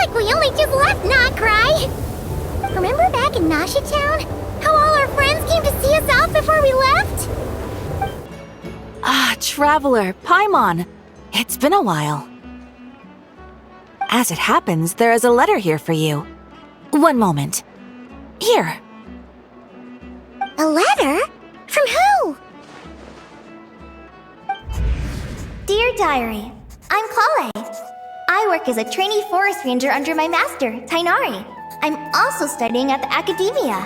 like we only just left, not cry. Remember back in Nasha Town? How all our friends came to see us off before we left? Ah, Traveler, Paimon. It's been a while. As it happens, there is a letter here for you. One moment. Here. A letter? From who? Dear Diary, I'm Kale. I work as a trainee forest ranger under my master, Tainari. I'm also studying at the academia.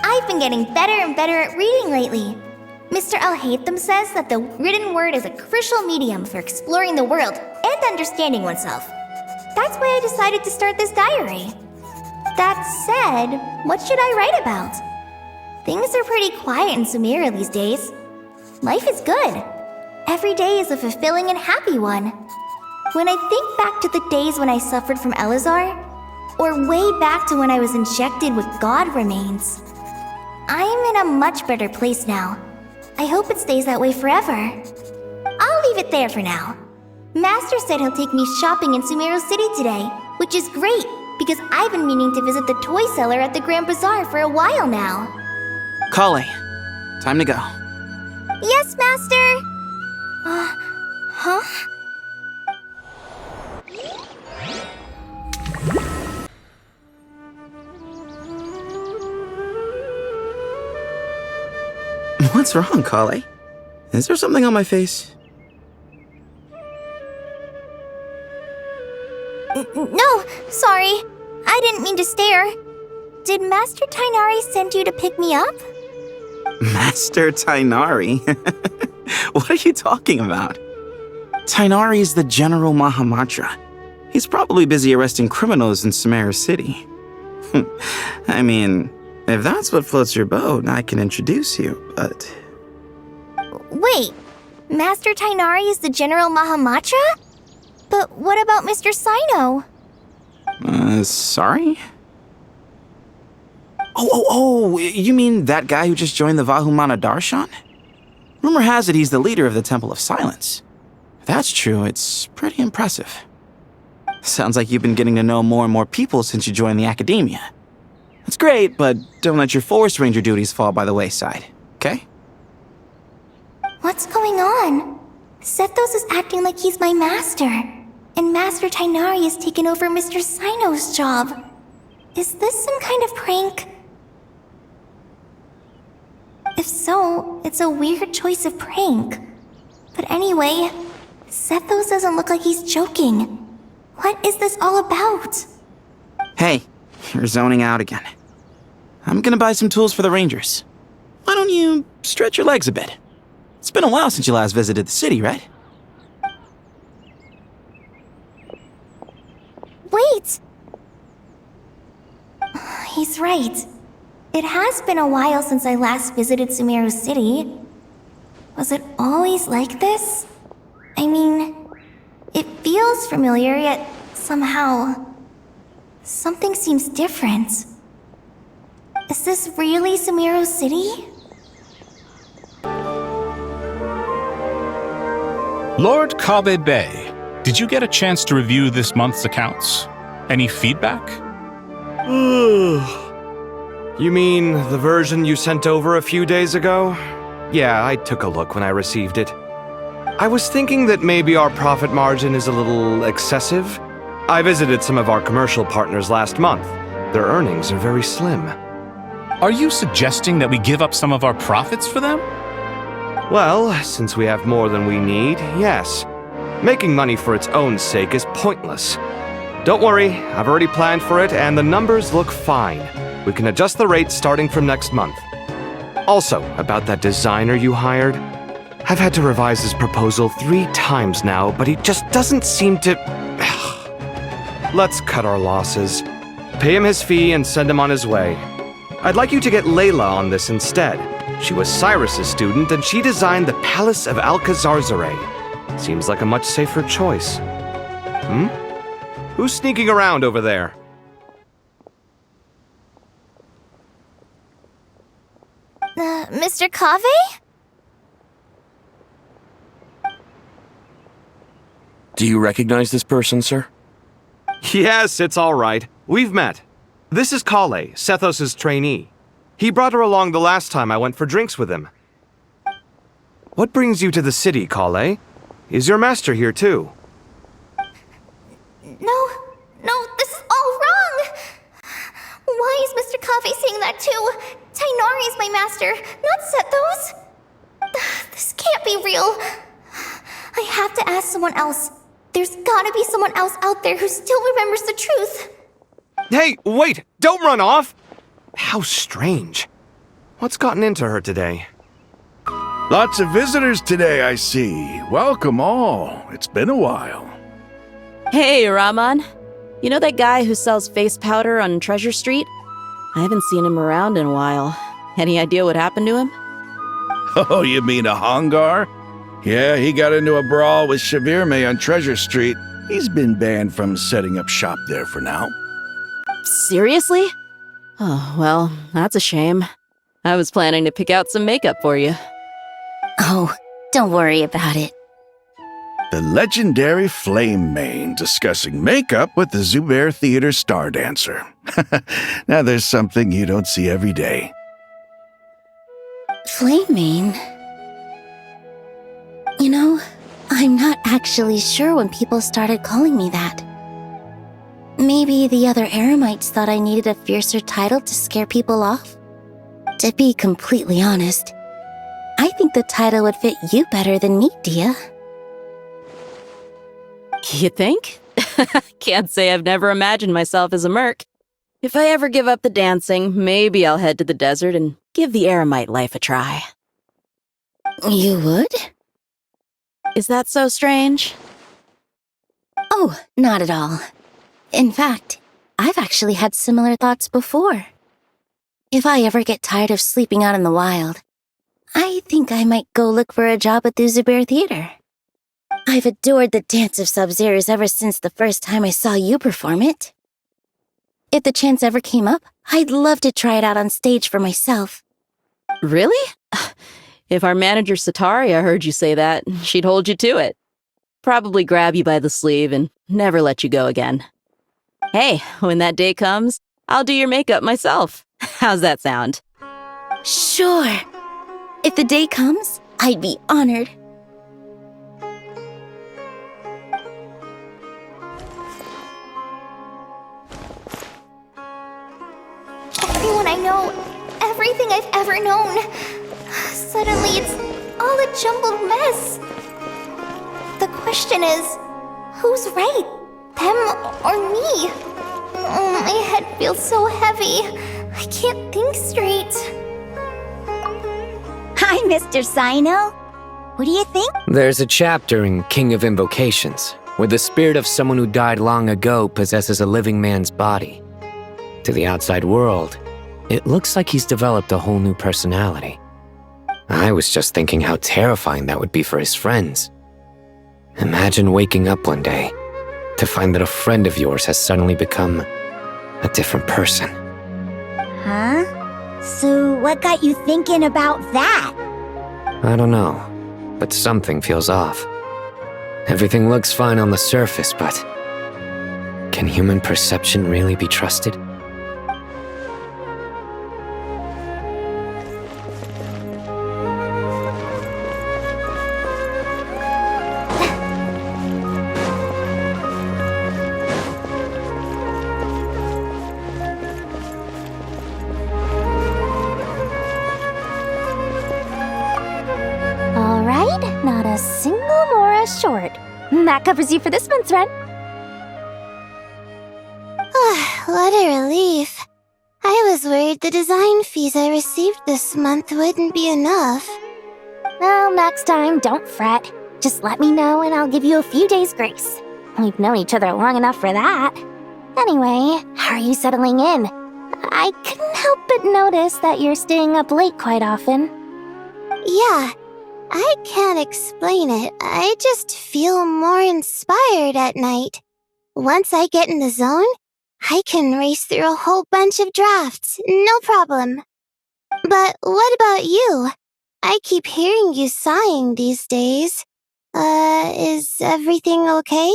I've been getting better and better at reading lately. Mr. Al-Haytham says that the written word is a crucial medium for exploring the world and understanding oneself. That's why I decided to start this diary. That said, what should I write about? Things are pretty quiet in Sumeru these days. Life is good. Every day is a fulfilling and happy one. When I think back to the days when I suffered from Elazar, or way back to when I was injected with God remains, I am in a much better place now. I hope it stays that way forever. I'll leave it there for now. Master said he'll take me shopping in Sumeru City today, which is great, because I've been meaning to visit the toy seller at the Grand Bazaar for a while now. Kale, time to go. Yes, Master! Huh? What's wrong, Kale? Is there something on my face? No, sorry. I didn't mean to stare. Did Master Tainari send you to pick me up? Master Tainari? What are you talking about? Tainari is the General Mahamatra. He's probably busy arresting criminals in Sumeru City. I mean, if that's what floats your boat, I can introduce you, but... Wait, Master Tainari is the General Mahamatra? But what about Mr. Sino? Sorry? Oh, you mean that guy who just joined the Vahumana Darshan? Rumor has it he's the leader of the Temple of Silence. If that's true, it's pretty impressive. Sounds like you've been getting to know more and more people since you joined the academia. That's great, but don't let your forest ranger duties fall by the wayside, okay? What's going on? Sethos is acting like he's my master, and Master Tainari has taken over Mr. Sino's job. Is this some kind of prank? If so, it's a weird choice of prank. But anyway, Sethos doesn't look like he's joking. What is this all about? Hey, you're zoning out again. I'm gonna buy some tools for the rangers. Why don't you stretch your legs a bit? It's been a while since you last visited the city, right? Wait! He's right. It has been a while since I last visited Sumeru City. Was it always like this? I mean, it feels familiar, yet somehow... something seems different. Is this really Sumeru City? Lord Kabe Bay, did you get a chance to review this month's accounts? Any feedback? You mean the version you sent over a few days ago? Yeah, I took a look when I received it. I was thinking that maybe our profit margin is a little excessive. I visited some of our commercial partners last month. Their earnings are very slim. Are you suggesting that we give up some of our profits for them? Well, since we have more than we need, yes. Making money for its own sake is pointless. Don't worry, I've already planned for it and the numbers look fine. We can adjust the rates starting from next month. Also, about that designer you hired, I've had to revise his proposal 3 times now, but he just doesn't seem to... Let's cut our losses. Pay him his fee and send him on his way. I'd like you to get Layla on this instead. She was Cyrus's student and she designed the Palace of Alcazarzare. Seems like a much safer choice. Who's sneaking around over there? Mr. Kave? Do you recognize this person, sir? Yes, it's all right. We've met. This is Kale, Sethos' trainee. He brought her along the last time I went for drinks with him. What brings you to the city, Kale? Is your master here too? No, this is all wrong! Why is Mr. Kave saying that too? Tainari is my master, not Sethos. This can't be real. I have to ask someone else. There's gotta be someone else out there who still remembers the truth. Hey, wait! Don't run off! How strange. What's gotten into her today? Lots of visitors today, I see. Welcome all. It's been a while. Hey, Rahman. You know that guy who sells face powder on Treasure Street? I haven't seen him around in a while. Any idea what happened to him? Oh, you mean a Hongar? Yeah, he got into a brawl with Shavirme on Treasure Street. He's been banned from setting up shop there for now. Seriously? Oh, well, that's a shame. I was planning to pick out some makeup for you. Oh, don't worry about it. The legendary Flame Mane discussing makeup with the Zubair Theater star dancer. Now there's something you don't see every day. Flaming? You know, I'm not actually sure when people started calling me that. Maybe the other Eremites thought I needed a fiercer title to scare people off? To be completely honest, I think the title would fit you better than me, Dia. You think? Can't say I've never imagined myself as a merc. If I ever give up the dancing, maybe I'll head to the desert and give the Eremite life a try. You would? Is that so strange? Oh, not at all. In fact, I've actually had similar thoughts before. If I ever get tired of sleeping out in the wild, I think I might go look for a job at the Zubair Theater. I've adored the dance of Sub-Zeros ever since the first time I saw you perform it. If the chance ever came up, I'd love to try it out on stage for myself. Really? If our manager Sataria heard you say that, she'd hold you to it. Probably grab you by the sleeve and never let you go again. Hey, when that day comes, I'll do your makeup myself. How's that sound? Sure. If the day comes, I'd be honored. Everyone I know, everything I've ever known. Suddenly it's all a jumbled mess. The question is, who's right? Them or me? Oh, my head feels so heavy. I can't think straight. Hi, Mr. Sino. What do you think? There's a chapter in King of Invocations where the spirit of someone who died long ago possesses a living man's body. To the outside world, it looks like he's developed a whole new personality. I was just thinking how terrifying that would be for his friends. Imagine waking up one day to find that a friend of yours has suddenly become a different person. Huh? So what got you thinking about that? I don't know, but something feels off. Everything looks fine on the surface, but can human perception really be trusted? Not a single Mora short. That covers you for this month's rent. What a relief. I was worried the design fees I received this month wouldn't be enough. Well, next time, don't fret. Just let me know and I'll give you a few days' grace. We've known each other long enough for that. Anyway, how are you settling in? I couldn't help but notice that you're staying up late quite often. Yeah. I can't explain it. I just feel more inspired at night. Once I get in the zone, I can race through a whole bunch of drafts, no problem. But what about you? I keep hearing you sighing these days. Is everything okay?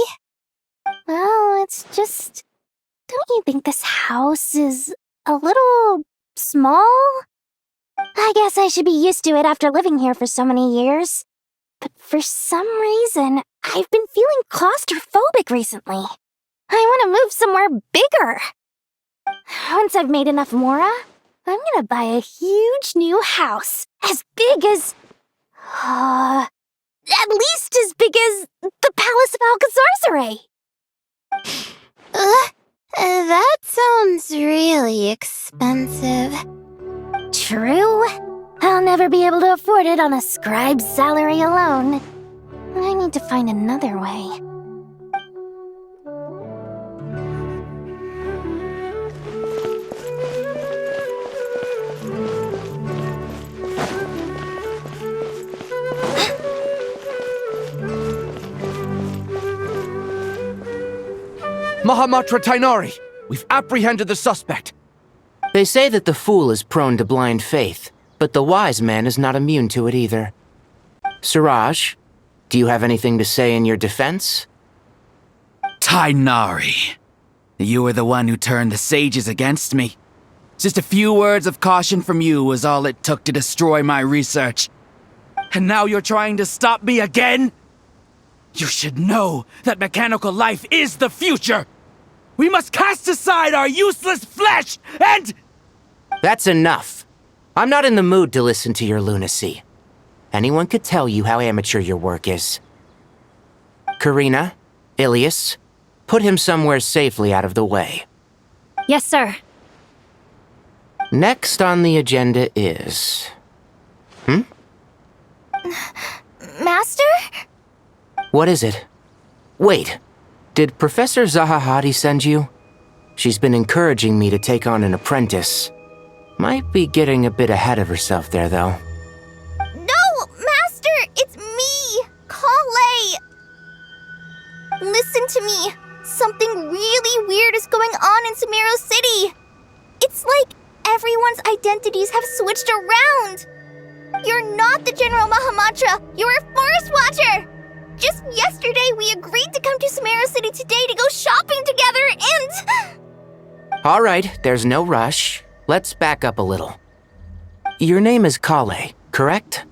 Well, it's just don't you think this house is a little small? I guess I should be used to it after living here for so many years. But for some reason, I've been feeling claustrophobic recently. I want to move somewhere bigger. Once I've made enough Mora, I'm gonna buy a huge new house. As big as... at least as big as the Palace of Alcazarzaray. That sounds really expensive. True. I'll never be able to afford it on a scribe's salary alone. I need to find another way. Mahamatra Tainari, we've apprehended the suspect. They say that the fool is prone to blind faith, but the wise man is not immune to it either. Suraj, do you have anything to say in your defense? Tainari, you were the one who turned the sages against me. Just a few words of caution from you was all it took to destroy my research. And now you're trying to stop me again? You should know that mechanical life is the future! We must cast aside our useless flesh and... That's enough. I'm not in the mood to listen to your lunacy. Anyone could tell you how amateur your work is. Karina, Ilias, put him somewhere safely out of the way. Yes, sir. Next on the agenda is... Master? What is it? Wait, did Professor Zahahati send you? She's been encouraging me to take on an apprentice. Might be getting a bit ahead of herself there, though. No, Master! It's me! Kale! Listen to me. Something really weird is going on in Sumeru City. It's like everyone's identities have switched around. You're not the General Mahamatra. You're a Forest Watcher. Just yesterday, we agreed to come to Sumeru City today to go shopping together and... All right, there's no rush. Let's back up a little. Your name is Kale, correct?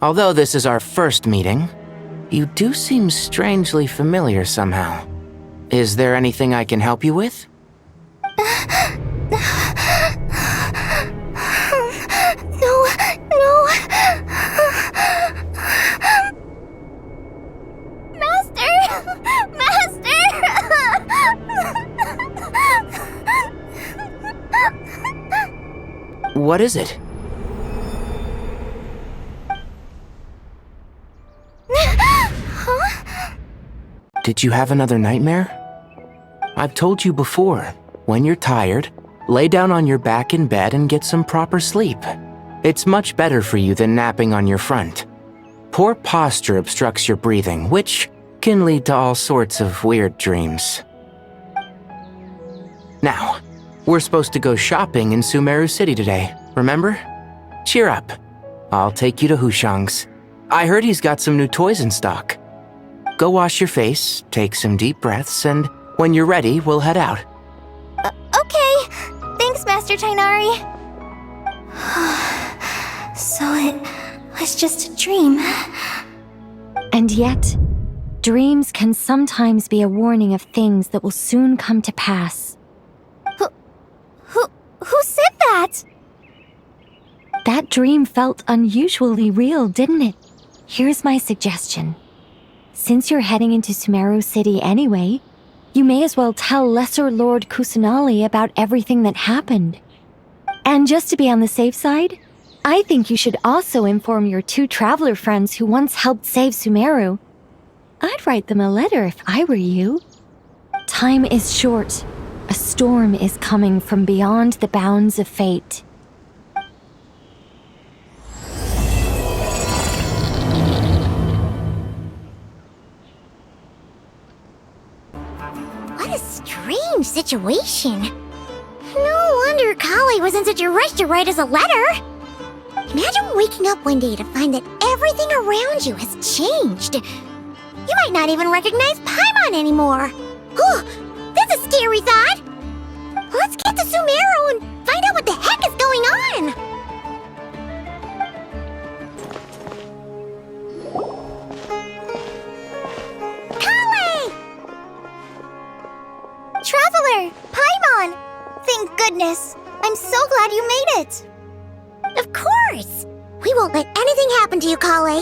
Although this is our first meeting, you do seem strangely familiar somehow. Is there anything I can help you with? No. Master! What is it? Huh? Did you have another nightmare? I've told you before, when you're tired, lay down on your back in bed and get some proper sleep. It's much better for you than napping on your front. Poor posture obstructs your breathing, which can lead to all sorts of weird dreams. Now, we're supposed to go shopping in Sumeru City today, remember? Cheer up. I'll take you to Hushang's. I heard he's got some new toys in stock. Go wash your face, take some deep breaths, and when you're ready, we'll head out. Okay. Thanks, Master Tainari. So it was just a dream. And yet, dreams can sometimes be a warning of things that will soon come to pass. Who said that? That dream felt unusually real, didn't it? Here's my suggestion. Since you're heading into Sumeru City anyway, you may as well tell Lesser Lord Kusanali about everything that happened. And just to be on the safe side, I think you should also inform your 2 traveler friends who once helped save Sumeru. I'd write them a letter if I were you. Time is short. A storm is coming from beyond the bounds of fate. What a strange situation. No wonder Kali was in such a rush to write us a letter. Imagine waking up one day to find that everything around you has changed. You might not even recognize Paimon anymore. Whew, that's a scary thought. Traveler! Paimon! Thank goodness! I'm so glad you made it! Of course! We won't let anything happen to you, Kale.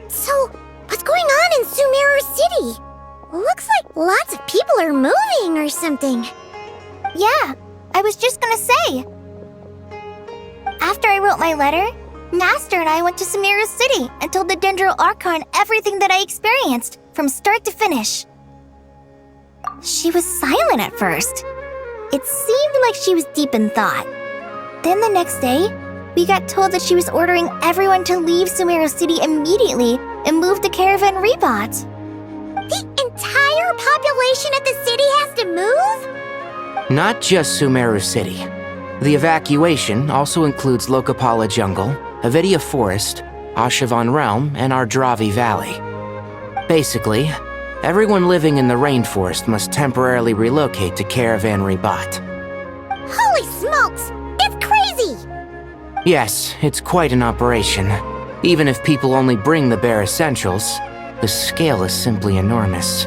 So, what's going on in Sumeru City? Looks like lots of people are moving or something. Yeah, I was just gonna say. After I wrote my letter, Master and I went to Sumeru City and told the Dendro Archon everything that I experienced, from start to finish. She was silent at first. It seemed like she was deep in thought. Then the next day, we got told that she was ordering everyone to leave Sumeru City immediately and move to Caravan Rebot. The entire population of the city has to move? Not just Sumeru City. The evacuation also includes Lokapala Jungle, Avidia Forest, Ashavan Realm, and Ardravi Valley. Basically, everyone living in the rainforest must temporarily relocate to Caravan Rebot. Holy smokes! It's crazy! Yes, it's quite an operation. Even if people only bring the bare essentials, the scale is simply enormous.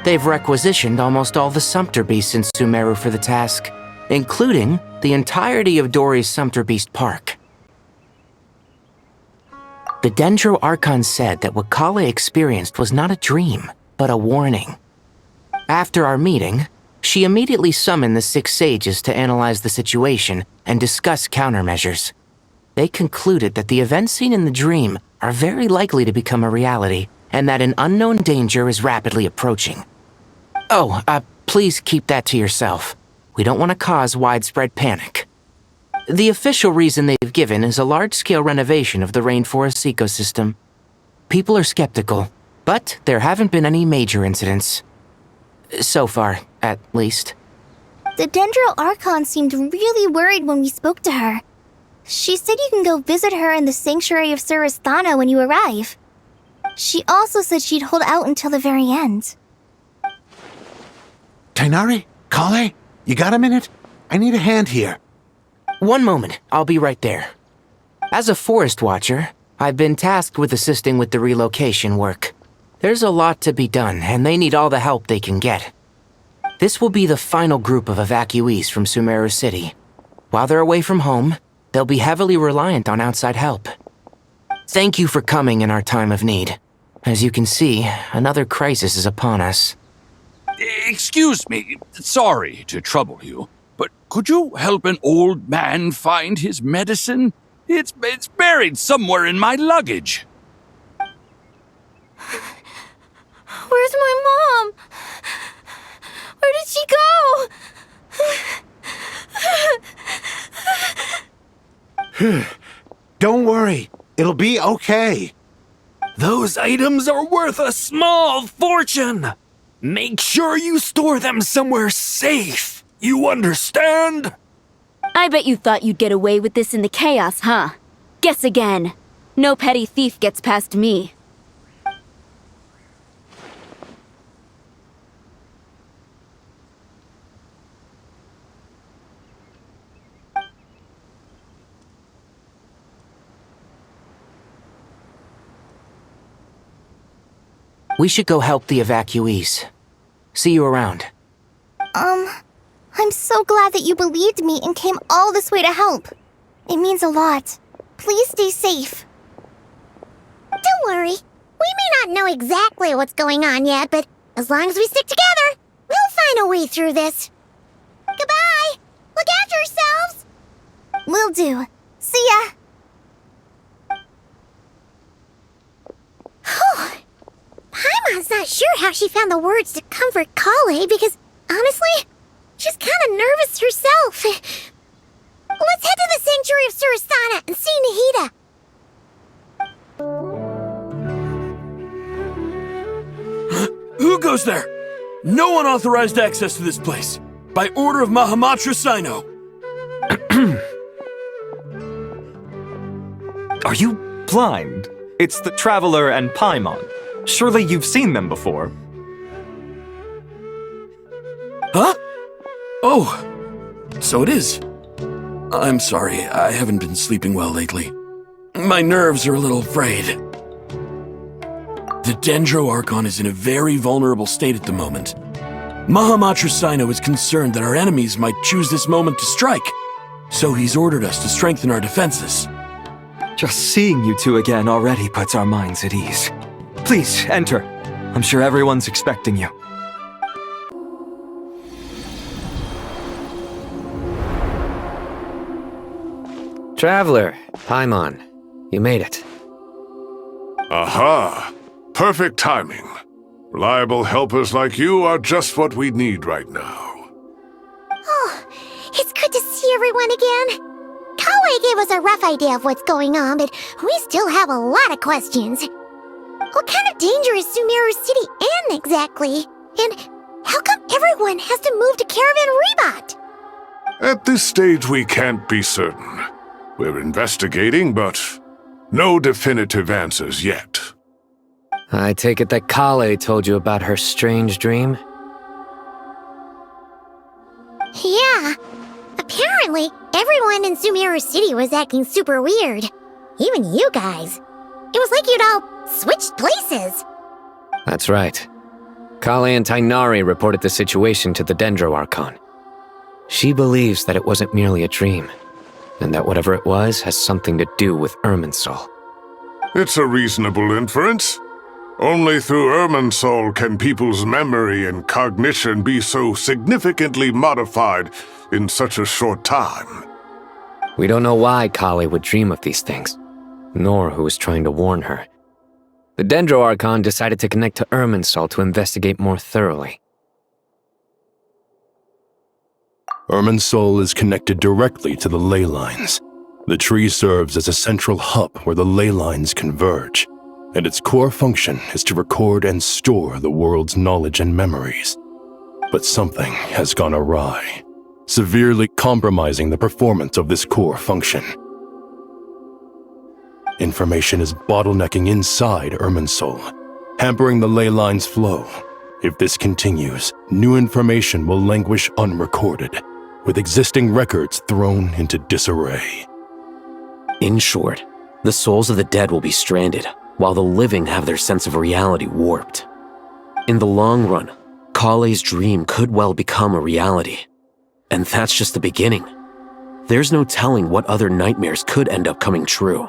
They've requisitioned almost all the Sumpter Beasts in Sumeru for the task, including the entirety of Dori's Sumpter Beast Park. The Dendro Archon said that what Kale experienced was not a dream, but a warning. After our meeting, she immediately summoned the 6 sages to analyze the situation and discuss countermeasures. They concluded that the events seen in the dream are very likely to become a reality, and that an unknown danger is rapidly approaching. Oh, please keep that to yourself. We don't want to cause widespread panic. The official reason they've given is a large-scale renovation of the rainforest ecosystem. People are skeptical, but there haven't been any major incidents. So far, at least. The Dendro Archon seemed really worried when we spoke to her. She said you can go visit her in the Sanctuary of Surasthana when you arrive. She also said she'd hold out until the very end. Tighnari? Kale? You got a minute? I need a hand here. One moment, I'll be right there. As a forest watcher, I've been tasked with assisting with the relocation work. There's a lot to be done, and they need all the help they can get. This will be the final group of evacuees from Sumeru City. While they're away from home, they'll be heavily reliant on outside help. Thank you for coming in our time of need. As you can see, another crisis is upon us. Excuse me, sorry to trouble you, but could you help an old man find his medicine? It's buried somewhere in my luggage. Where's my mom? Where did she go? Don't worry, it'll be okay. Those items are worth a small fortune. Make sure you store them somewhere safe. You understand? I bet you thought you'd get away with this in the chaos, huh? Guess again. No petty thief gets past me. We should go help the evacuees. See you around. I'm so glad that you believed me and came all this way to help. It means a lot. Please stay safe. Don't worry. We may not know exactly what's going on yet, but as long as we stick together, we'll find a way through this. Goodbye! Look after yourselves! Will do. See ya! Paimon's not sure how she found the words to comfort Kale because, honestly, she's kind of nervous herself. Let's head to the Sanctuary of Surasthana and see Nahida. Who goes there? No unauthorized access to this place. By order of Mahamatra Sino. Are you blind? It's the Traveler and Paimon. Surely you've seen them before. Huh? Oh, so it is. I'm sorry, I haven't been sleeping well lately. My nerves are a little frayed. The Dendro Archon is in a very vulnerable state at the moment. Mahamatra Sino is concerned that our enemies might choose this moment to strike, so he's ordered us to strengthen our defenses. Just seeing you two again already puts our minds at ease. Please, enter. I'm sure everyone's expecting you. Traveler, Paimon, you made it. Aha! Perfect timing. Reliable helpers like you are just what we need right now. Oh, it's good to see everyone again. Kawaii gave us a rough idea of what's going on, but we still have a lot of questions. What kind of danger is Sumeru City in exactly? And how come everyone has to move to Caravan Rebot? At this stage, we can't be certain. We're investigating, but no definitive answers yet. I take it that Kale told you about her strange dream? Yeah. Apparently, everyone in Sumeru City was acting super weird. Even you guys. It was like you'd all switched places. That's right. Kale and Tainari reported the situation to the Dendro Archon. She believes that it wasn't merely a dream, and that whatever it was has something to do with Irminsul. It's a reasonable inference. Only through Irminsul can people's memory and cognition be so significantly modified in such a short time. We don't know why Kale would dream of these things, nor who was trying to warn her. The Dendro Archon decided to connect to Irminsul to investigate more thoroughly. Irminsul is connected directly to the ley lines. The tree serves as a central hub where the ley lines converge, and its core function is to record and store the world's knowledge and memories. But something has gone awry, severely compromising the performance of this core function. Information is bottlenecking inside Irminsul, hampering the ley line's flow. If this continues, new information will languish unrecorded, with existing records thrown into disarray. In short, the souls of the dead will be stranded, while the living have their sense of reality warped. In the long run, Kale's dream could well become a reality. And that's just the beginning. There's no telling what other nightmares could end up coming true.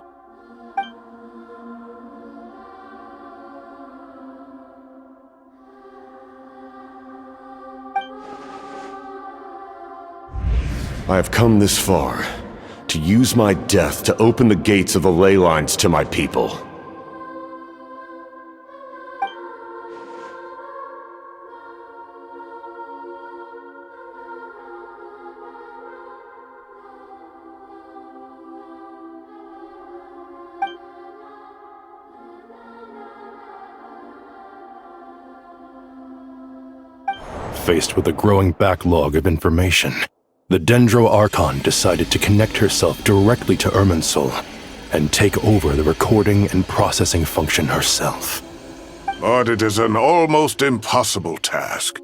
I have come this far, to use my death to open the gates of the ley lines to my people. Faced with a growing backlog of information, the Dendro Archon decided to connect herself directly to Irminsul and take over the recording and processing function herself. But it is an almost impossible task.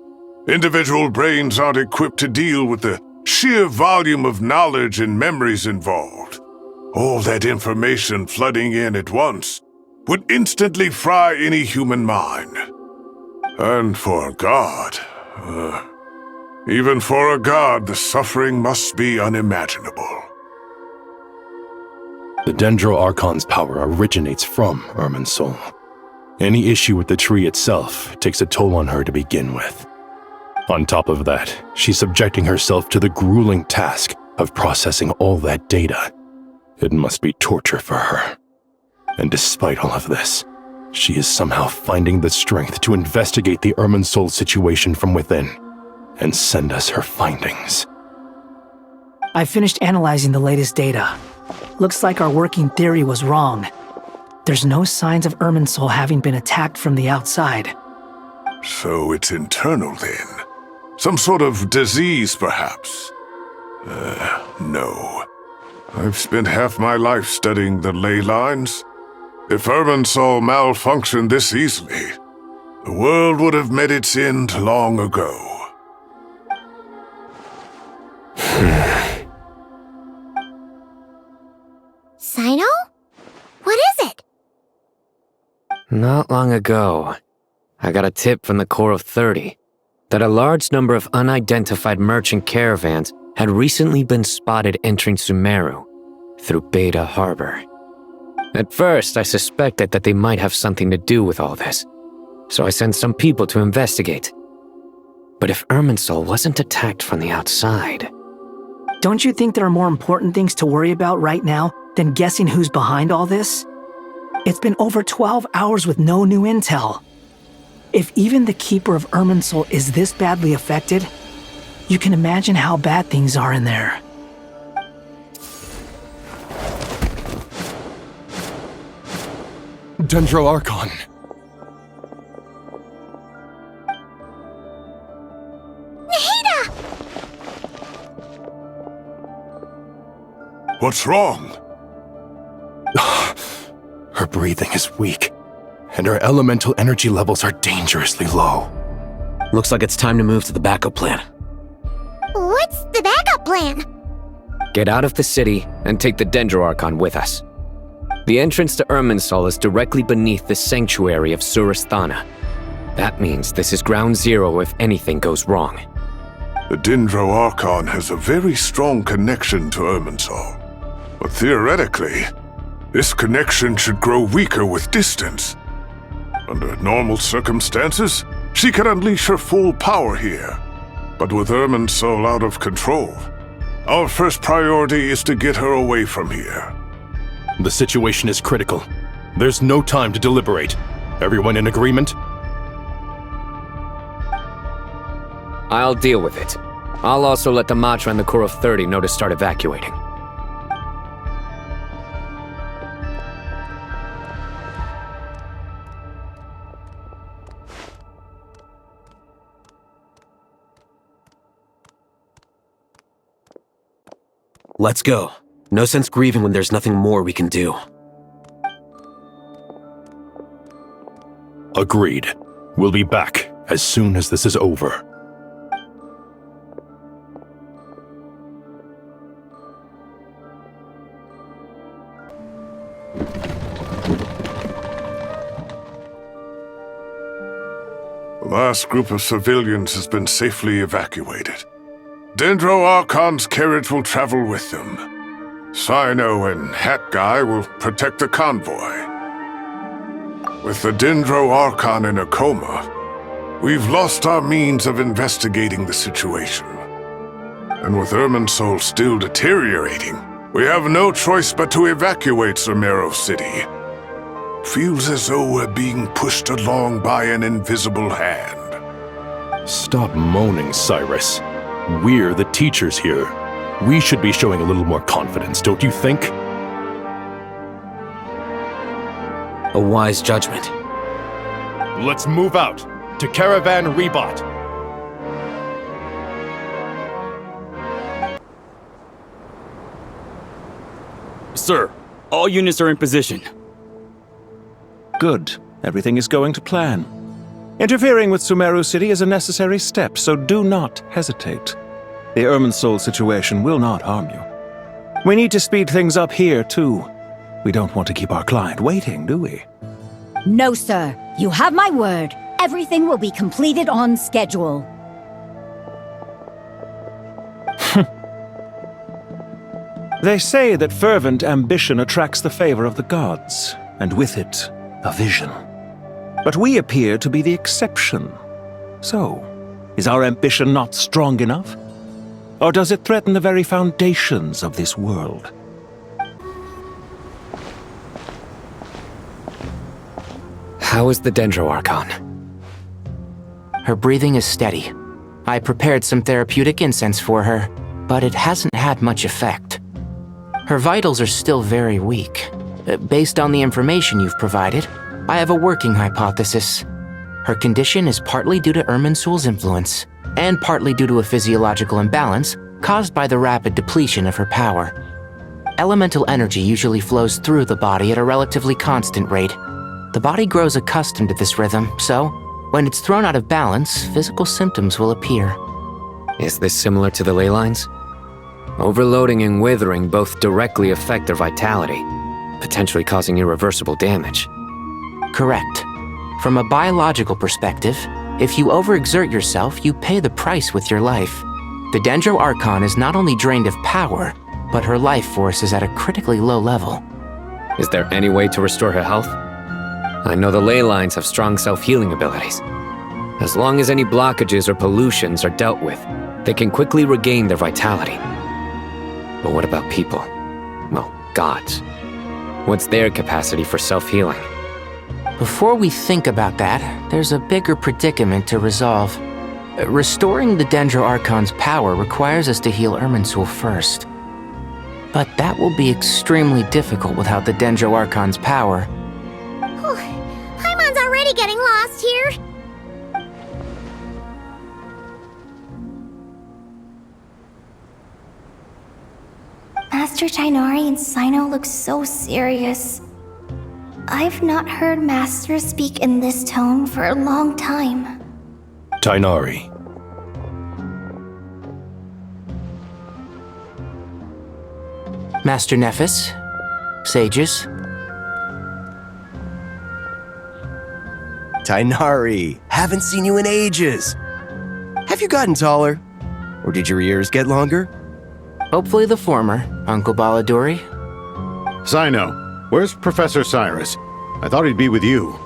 Individual brains aren't equipped to deal with the sheer volume of knowledge and memories involved. All that information flooding in at once would instantly fry any human mind. And for a god, even for a god, the suffering must be unimaginable. The Dendro Archon's power originates from Irminsul. Any issue with the tree itself takes a toll on her to begin with. On top of that, she's subjecting herself to the grueling task of processing all that data. It must be torture for her. And despite all of this, she is somehow finding the strength to investigate the Irminsul situation from within and send us her findings. I finished analyzing the latest data. Looks like our working theory was wrong. There's no signs of Irminsul having been attacked from the outside. So it's internal then? Some sort of disease, perhaps? No. I've spent half my life studying the ley lines. If Irminsul malfunctioned this easily, the world would have met its end long ago. Sino? What is it? Not long ago, I got a tip from the Core of 30. that a large number of unidentified merchant caravans had recently been spotted entering Sumeru through Beta Harbor. At first, I suspected that they might have something to do with all this, so I sent some people to investigate. But if Irminsul wasn't attacked from the outside... Don't you think there are more important things to worry about right now than guessing who's behind all this? It's been over 12 hours with no new intel. If even the Keeper of Irminsul is this badly affected, you can imagine how bad things are in there. Dendro Archon. Nahida! What's wrong? Her breathing is weak, and her elemental energy levels are dangerously low. Looks like it's time to move to the backup plan. What's the backup plan? Get out of the city and take the Dendro Archon with us. The entrance to Irminsul is directly beneath the sanctuary of Surasthana. That means this is ground zero if anything goes wrong. The Dendro Archon has a very strong connection to Irminsul. But theoretically, this connection should grow weaker with distance. Under normal circumstances, she can unleash her full power here. But with Irminsul out of control, our first priority is to get her away from here. The situation is critical. There's no time to deliberate. Everyone in agreement? I'll deal with it. I'll also let the Matra and the Core of 30 know to start evacuating. Let's go. No sense grieving when there's nothing more we can do. Agreed. We'll be back as soon as this is over. The last group of civilians has been safely evacuated. Dendro Archon's carriage will travel with them. Sino and Hat Guy will protect the convoy. With the Dendro Archon in a coma, we've lost our means of investigating the situation. And with Irminsul still deteriorating, we have no choice but to evacuate Sumeru City. Feels as though we're being pushed along by an invisible hand. Stop moaning, Cyrus. We're the teachers here. We should be showing a little more confidence, don't you think? A wise judgment. Let's move out to Caravan Rebot. Sir, all units are in position. Good. Everything is going to plan. Interfering with Sumeru City is a necessary step, so do not hesitate. The Irminsul situation will not harm you. We need to speed things up here, too. We don't want to keep our client waiting, do we? No, sir. You have my word. Everything will be completed on schedule. They say that fervent ambition attracts the favor of the gods, and with it, a vision. But we appear to be the exception. So, is our ambition not strong enough? Or does it threaten the very foundations of this world? How is the Dendro Archon? Her breathing is steady. I prepared some therapeutic incense for her, but it hasn't had much effect. Her vitals are still very weak. Based on the information you've provided, I have a working hypothesis. Her condition is partly due to Irminsul's influence, and partly due to a physiological imbalance caused by the rapid depletion of her power. Elemental energy usually flows through the body at a relatively constant rate. The body grows accustomed to this rhythm, so when it's thrown out of balance, physical symptoms will appear. Is this similar to the ley lines? Overloading and withering both directly affect their vitality, potentially causing irreversible damage. Correct. From a biological perspective, If you overexert yourself, you pay the price with your life. The Dendro Archon is not only drained of power, but her life force is at a critically low level. Is there any way to restore her health? I know the ley lines have strong self-healing abilities. As long as any blockages or pollutions are dealt with, they can quickly regain their vitality. But what about people? Well, gods. What's their capacity for self-healing? Before we think about that, there's a bigger predicament to resolve. Restoring the Dendro Archon's power requires us to heal Irminsul first. But that will be extremely difficult without the Dendro Archon's power. Paimon's already getting lost here. Master Tainari and Sino look so serious. I've not heard Master speak in this tone for a long time. Tainari. Master Nephis, sages. Tainari, haven't seen you in ages. Have you gotten taller? Or did your ears get longer? Hopefully the former, Uncle Baladuri. Sino, where's Professor Cyrus? I thought he'd be with you.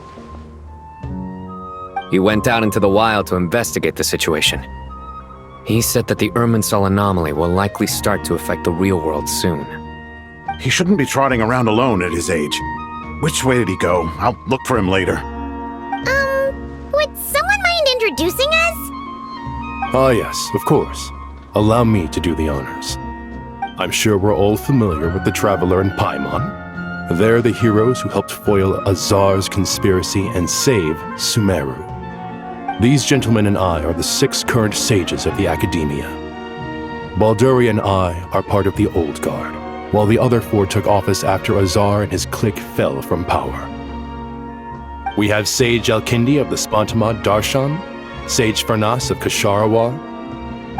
He went out into the wild to investigate the situation. He said that the Irminsul anomaly will likely start to affect the real world soon. He shouldn't be trotting around alone at his age. Which way did he go? I'll look for him later. Would someone mind introducing us? Ah yes, of course. Allow me to do the honors. I'm sure we're all familiar with the Traveler and Paimon. They're the heroes who helped foil Azar's conspiracy and save Sumeru. These gentlemen and I are the 6 current sages of the Academia. Balduri and I are part of the Old Guard, while the other 4 took office after Azar and his clique fell from power. We have Sage Alkindi of the Spantamad Darshan, Sage Farnas of Kasharawar,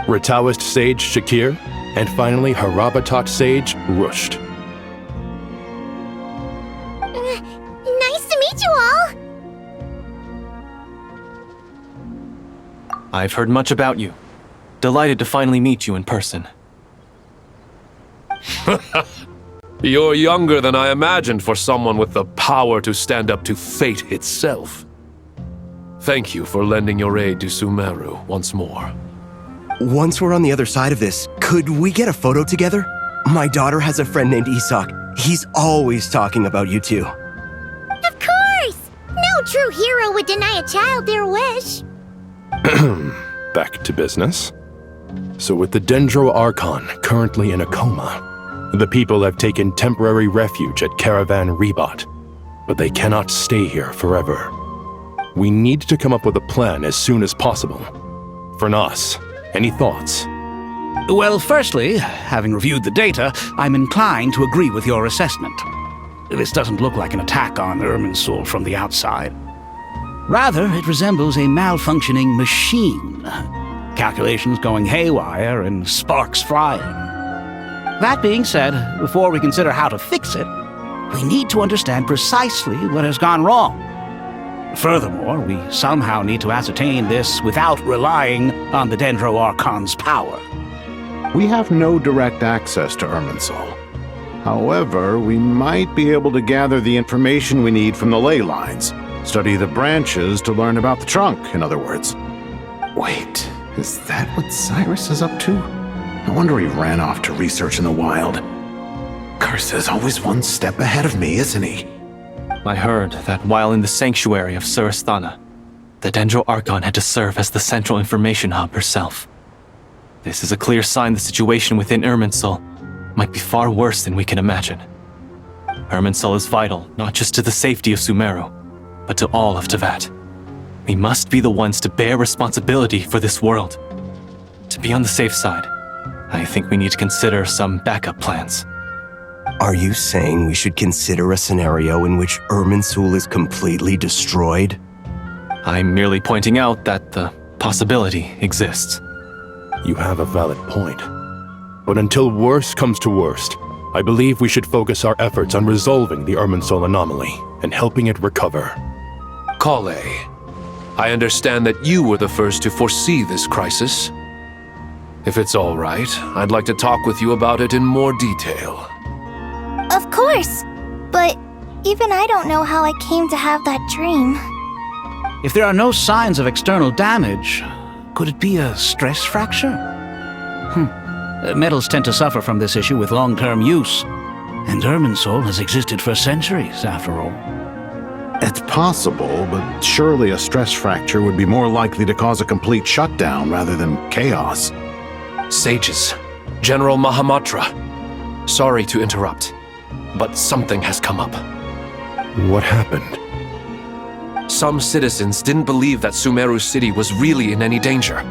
Rataoist Sage Shakir, and finally Harabatot Sage Rusht. Nice to meet you all! I've heard much about you. Delighted to finally meet you in person. You're younger than I imagined for someone with the power to stand up to fate itself. Thank you for lending your aid to Sumeru once more. Once we're on the other side of this, could we get a photo together? My daughter has a friend named Isak. He's always talking about you two. Of course! No true hero would deny a child their wish. Back to business. So with the Dendro Archon currently in a coma, the people have taken temporary refuge at Caravan Rebat, but they cannot stay here forever. We need to come up with a plan as soon as possible. Farnas, any thoughts? Well, firstly, having reviewed the data, I'm inclined to agree with your assessment. This doesn't look like an attack on Irminsul from the outside. Rather, it resembles a malfunctioning machine. Calculations going haywire and sparks flying. That being said, before we consider how to fix it, we need to understand precisely what has gone wrong. Furthermore, we somehow need to ascertain this without relying on the Dendro Archon's power. We have no direct access to Irminsul. However, we might be able to gather the information we need from the ley lines. Study the branches to learn about the trunk, in other words. Wait, is that what Cyrus is up to? No wonder he ran off to research in the wild. Curse, always one step ahead of me, isn't he? I heard that while in the sanctuary of Surasthana, the Dendro Archon had to serve as the central information hub herself. This is a clear sign the situation within Irminsul might be far worse than we can imagine. Irminsul is vital not just to the safety of Sumeru, but to all of Teyvat. We must be the ones to bear responsibility for this world. To be on the safe side, I think we need to consider some backup plans. Are you saying we should consider a scenario in which Irminsul is completely destroyed? I'm merely pointing out that the possibility exists. You have a valid point. But until worst comes to worst, I believe we should focus our efforts on resolving the Irminsul anomaly and helping it recover. Kale, I understand that you were the first to foresee this crisis. If it's all right, I'd like to talk with you about it in more detail. Of course! But even I don't know how I came to have that dream. If there are no signs of external damage, could it be a stress fracture? Metals tend to suffer from this issue with long-term use, and Irminsul has existed for centuries, after all. It's possible, but surely a stress fracture would be more likely to cause a complete shutdown rather than chaos. Sages, General Mahamatra, sorry to interrupt, but something has come up. What happened? Some citizens didn't believe that Sumeru City was really in any danger.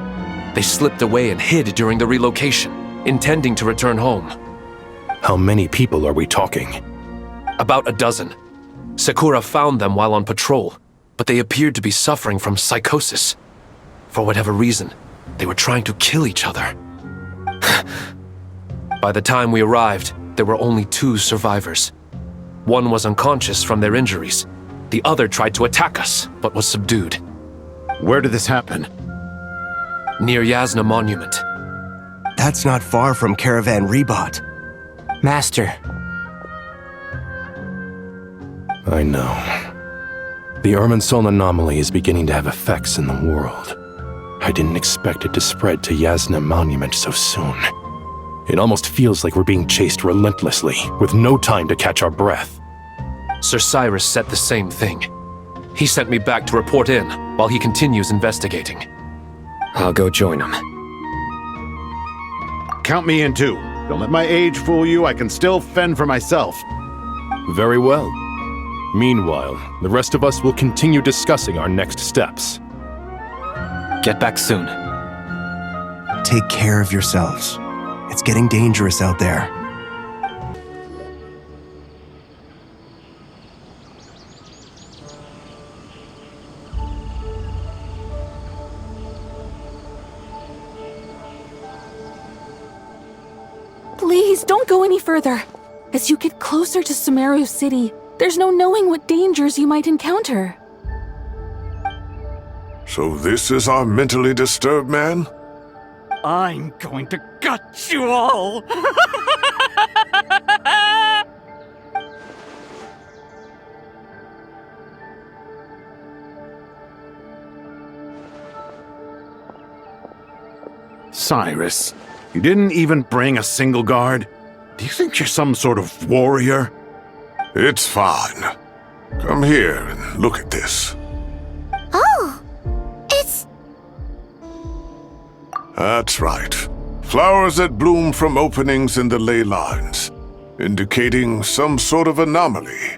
They slipped away and hid during the relocation, intending to return home. How many people are we talking? About a dozen. Sakura found them while on patrol, but they appeared to be suffering from psychosis. For whatever reason, they were trying to kill each other. By the time we arrived, there were only 2 survivors. One was unconscious from their injuries. The other tried to attack us, but was subdued. Where did this happen? Near Yasna Monument. That's not far from Caravan Rebot. Master. I know. The Irminsul anomaly is beginning to have effects in the world. I didn't expect it to spread to Yasna Monument so soon. It almost feels like we're being chased relentlessly, with no time to catch our breath. Sir Cyrus said the same thing. He sent me back to report in, while he continues investigating. I'll go join him. Count me in too. Don't let my age fool you, I can still fend for myself. Very well. Meanwhile, the rest of us will continue discussing our next steps. Get back soon. Take care of yourselves. It's getting dangerous out there. Please, don't go any further. As you get closer to Sumeru City, there's no knowing what dangers you might encounter. So this is our mentally disturbed man? I'm going to gut you all! Cyrus, you didn't even bring a single guard? Do you think you're some sort of warrior? It's fine. Come here and look at this. Oh! It's... That's right. Flowers that bloom from openings in the ley lines, indicating some sort of anomaly.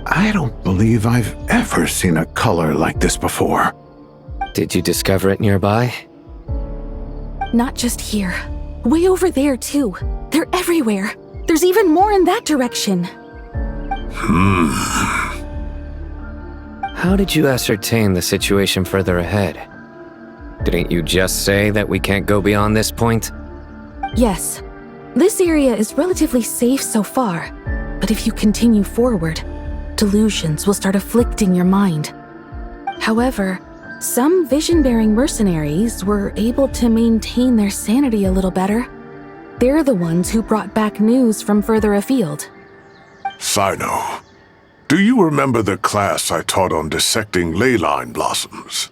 I don't believe I've ever seen a color like this before. Did you discover it nearby? Not just here. Way over there, too. They're everywhere. There's even more in that direction. How did you ascertain the situation further ahead? Didn't you just say that we can't go beyond this point? Yes. This area is relatively safe so far, but if you continue forward, delusions will start afflicting your mind. However, some vision-bearing mercenaries were able to maintain their sanity a little better. They're the ones who brought back news from further afield. Sino, do you remember the class I taught on dissecting ley line blossoms?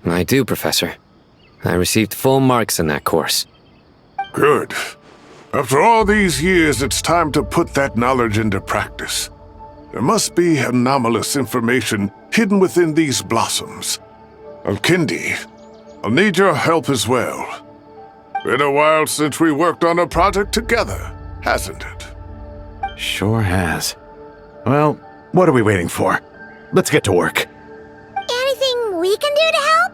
I do, Professor. I received full marks in that course. Good. After all these years, it's time to put that knowledge into practice. There must be anomalous information hidden within these blossoms. Alkindi, I'll need your help as well. Been a while since we worked on a project together, hasn't it? Sure has. Well, what are we waiting for? Let's get to work. Anything we can do to help?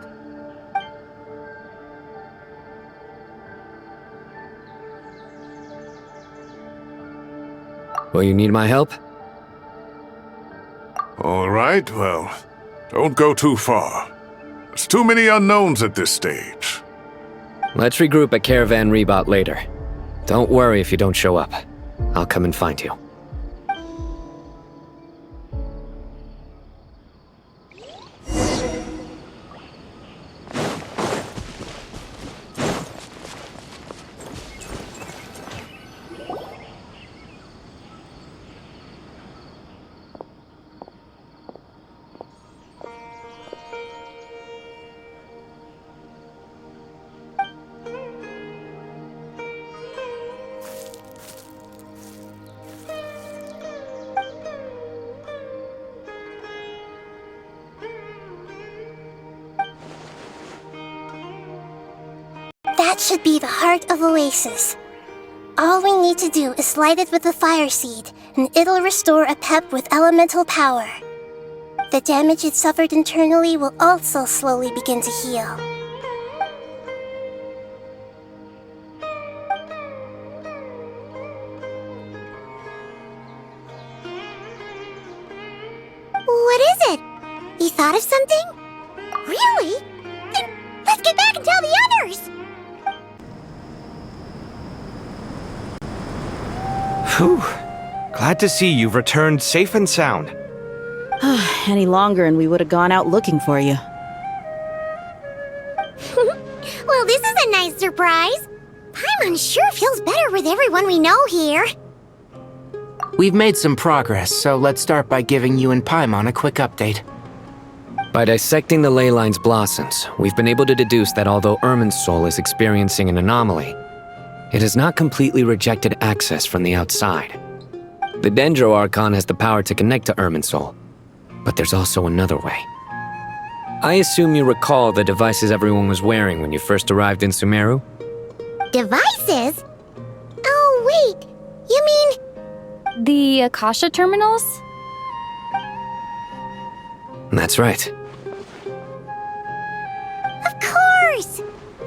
Will you need my help? All right, well, don't go too far. There's too many unknowns at this stage. Let's regroup at Caravan Rebot later. Don't worry if you don't show up. I'll come and find you. should be the heart of Oasis. All we need to do is light it with the fire seed, and it'll restore a pep with elemental power. The damage it suffered internally will also slowly begin to heal. What is it? You thought of something? Really? Then let's get back and tell the others! Whew. Glad to see you've returned safe and sound. Any longer and we would have gone out looking for you. Well, this is a nice surprise. Paimon sure feels better with everyone we know here. We've made some progress, so let's start by giving you and Paimon a quick update. By dissecting the ley line's blossoms, we've been able to deduce that although Irminsul is experiencing an anomaly, it has not completely rejected access from the outside. The Dendro Archon has the power to connect to Irminsul, but there's also another way. I assume you recall the devices everyone was wearing when you first arrived in Sumeru? Devices? Oh, wait. You mean... The Akasha terminals? That's right. Of course!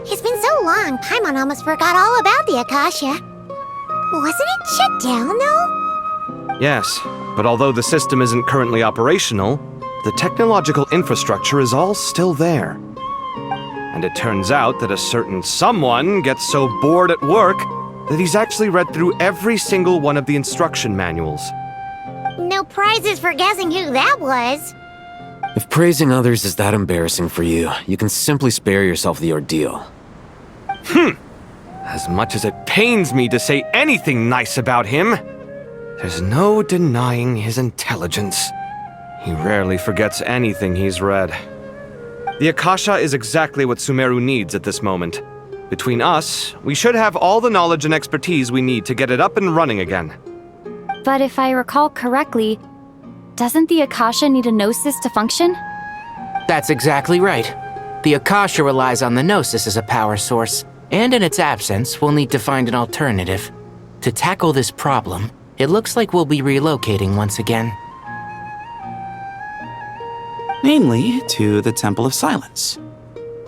It's been so long, Paimon almost forgot all about the Akasha. Wasn't it shut down, though? Yes, but although the system isn't currently operational, the technological infrastructure is all still there. And it turns out that a certain someone gets so bored at work that he's actually read through every single one of the instruction manuals. No prizes for guessing who that was. If praising others is that embarrassing for you, you can simply spare yourself the ordeal. As much as it pains me to say anything nice about him, there's no denying his intelligence. He rarely forgets anything he's read. The Akasha is exactly what Sumeru needs at this moment. Between us, we should have all the knowledge and expertise we need to get it up and running again. But if I recall correctly, doesn't the Akasha need a Gnosis to function? That's exactly right. The Akasha relies on the Gnosis as a power source, and in its absence, we'll need to find an alternative. To tackle this problem, it looks like we'll be relocating once again. Namely, to the Temple of Silence.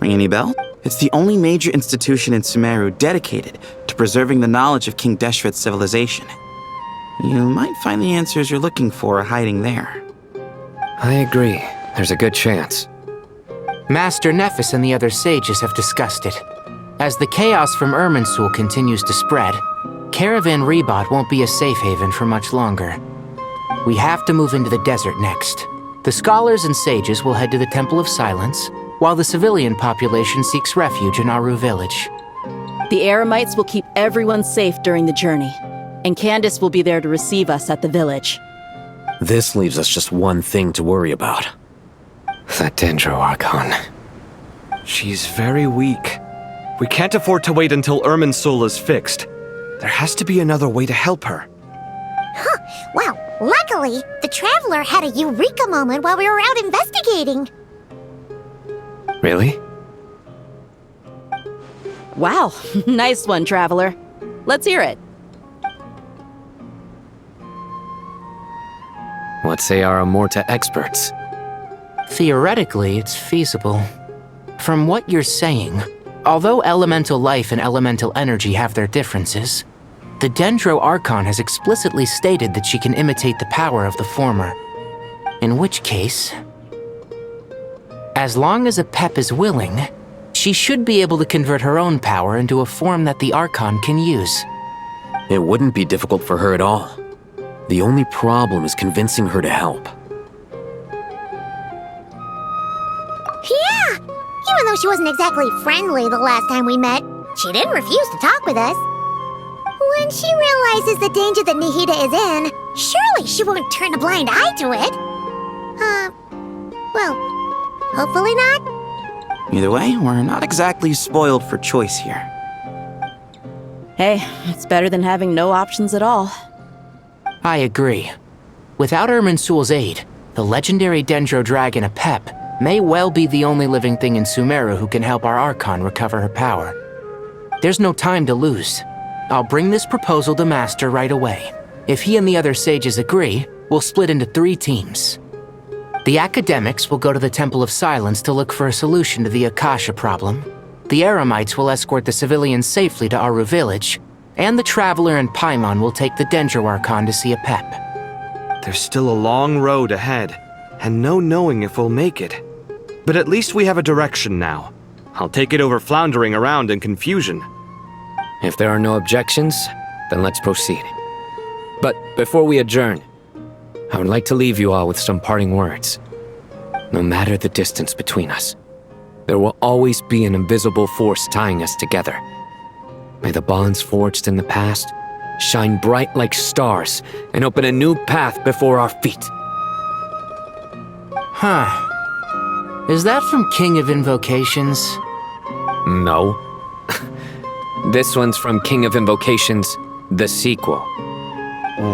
Ring any bell? It's the only major institution in Sumeru dedicated to preserving the knowledge of King Deshret's civilization. You might find the answers you're looking for hiding there. I agree. There's a good chance. Master Nephis and the other sages have discussed it. As the chaos from Irminsul continues to spread, Caravan Rebot won't be a safe haven for much longer. We have to move into the desert next. The scholars and sages will head to the Temple of Silence, while the civilian population seeks refuge in Aru village. The Eremites will keep everyone safe during the journey, and Candace will be there to receive us at the village. This leaves us just one thing to worry about. That Dendro Archon. She's very weak. We can't afford to wait until Irminsul is fixed. There has to be another way to help her. Huh. Well, luckily, the Traveler had a eureka moment while we were out investigating. Really? Wow, nice one, Traveler. Let's hear it. What say our Amorta experts? Theoretically, it's feasible. From what you're saying, although elemental life and elemental energy have their differences, the Dendro Archon has explicitly stated that she can imitate the power of the former. In which case, as long as a Pep is willing, she should be able to convert her own power into a form that the Archon can use. It wouldn't be difficult for her at all. The only problem is convincing her to help. Yeah! Even though she wasn't exactly friendly the last time we met, she didn't refuse to talk with us. When she realizes the danger that Nihida is in, surely she won't turn a blind eye to it. Well, hopefully not. Either way, we're not exactly spoiled for choice here. Hey, it's better than having no options at all. I agree. Without Irminsul's aid, the legendary Dendro Dragon Apep may well be the only living thing in Sumeru who can help our Archon recover her power. There's no time to lose. I'll bring this proposal to Master right away. If he and the other sages agree, we'll split into 3 teams. The academics will go to the Temple of Silence to look for a solution to the Akasha problem. The Eremites will escort the civilians safely to Aru village, and the Traveler and Paimon will take the Dendro Archon to see a pep. There's still a long road ahead, and no knowing if we'll make it. But at least we have a direction now. I'll take it over floundering around in confusion. If there are no objections, then let's proceed. But before we adjourn, I would like to leave you all with some parting words. No matter the distance between us, there will always be an invisible force tying us together. May the bonds forged in the past shine bright like stars and open a new path before our feet. Huh. Is that from King of Invocations? No. This one's from King of Invocations, the sequel.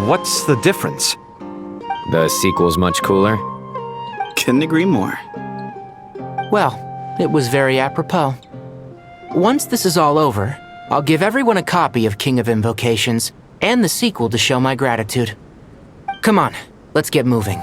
What's the difference? The sequel's much cooler. Couldn't agree more. Well, it was very apropos. Once this is all over, I'll give everyone a copy of King of Invocations and the sequel to show my gratitude. Come on, let's get moving.